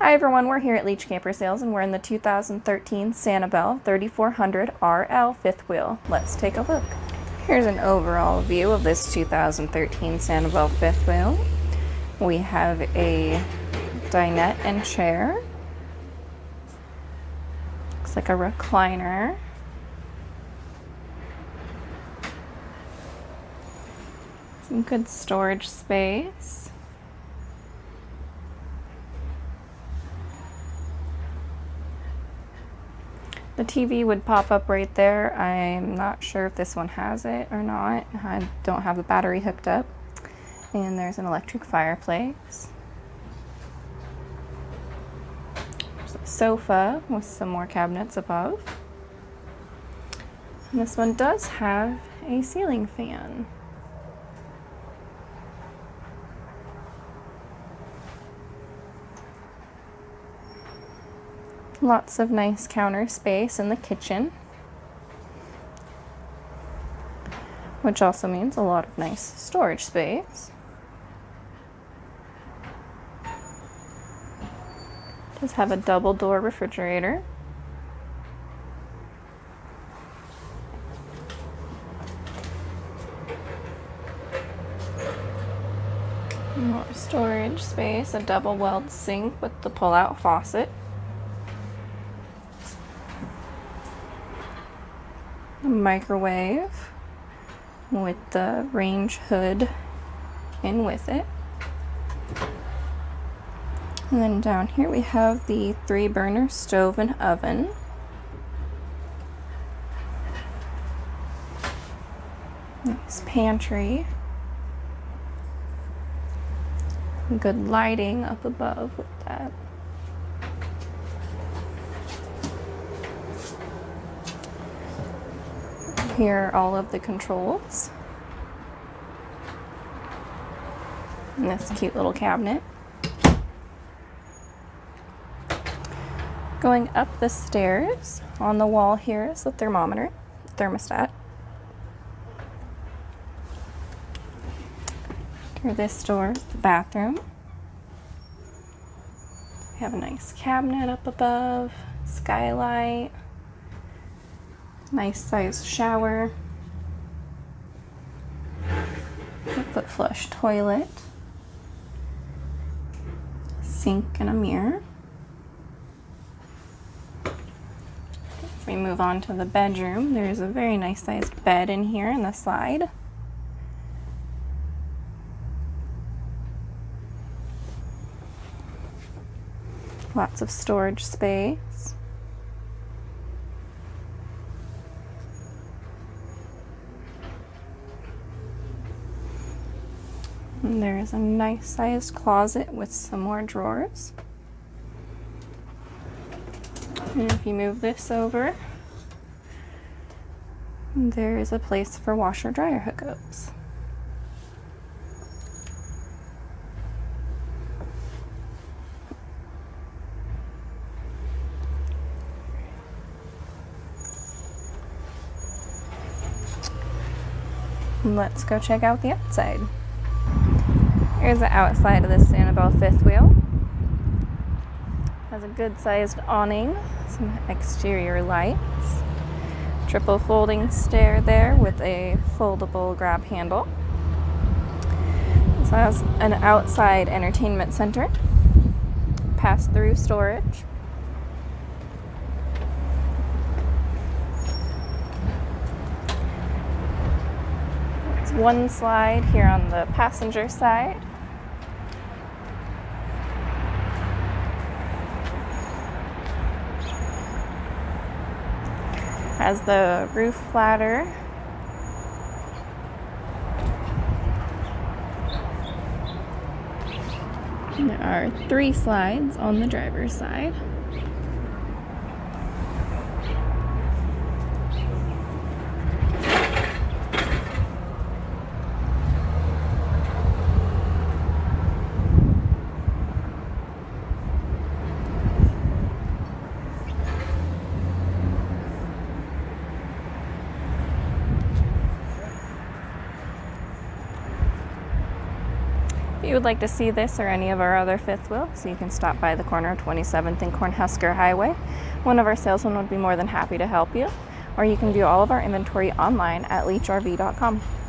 Hi everyone, we're here at Leach Camper Sales and we're in the 2013 Sanibel 3400RL fifth wheel. Let's take a look. Here's an overall view of this 2013 Sanibel fifth wheel. We have a dinette and chair. Looks like a recliner. Some good storage space. The TV would pop up right there. I'm not sure if this one has it or not. I don't have the battery hooked up. And there's an electric fireplace. There's a sofa with some more cabinets above. And this one does have a ceiling fan. Lots of nice counter space in the kitchen, which also means a lot of nice storage space. It does have a double door refrigerator. More storage space, a double welled sink with the pull-out faucet. A microwave with the range hood in with it. And then down here we have the 3-burner stove and oven. Nice pantry. Good lighting up above with that. Here are all of the controls. And this cute little cabinet. Going up the stairs, on the wall here is the thermostat. Through this door is the bathroom. We have a nice cabinet up above, skylight. Nice sized shower, a foot flush toilet, sink and a mirror. If we move on to the bedroom, there's a very nice sized bed in here on the side. Lots of storage space. And there is a nice sized closet with some more drawers. And if you move this over, there is a place for washer dryer hookups. Let's go check out the outside. Here's the outside of this Sanibel fifth wheel. Has a good sized awning, some exterior lights, triple folding stair there with a foldable grab handle. This has an outside entertainment center, pass-through storage. There's one slide here on the passenger side. Has the roof ladder. And there are 3 slides on the driver's side. If you would like to see this or any of our other fifth wheels, you can stop by the corner of 27th and Cornhusker Highway. One of our salesmen would be more than happy to help you, or you can view all of our inventory online at leachrv.com.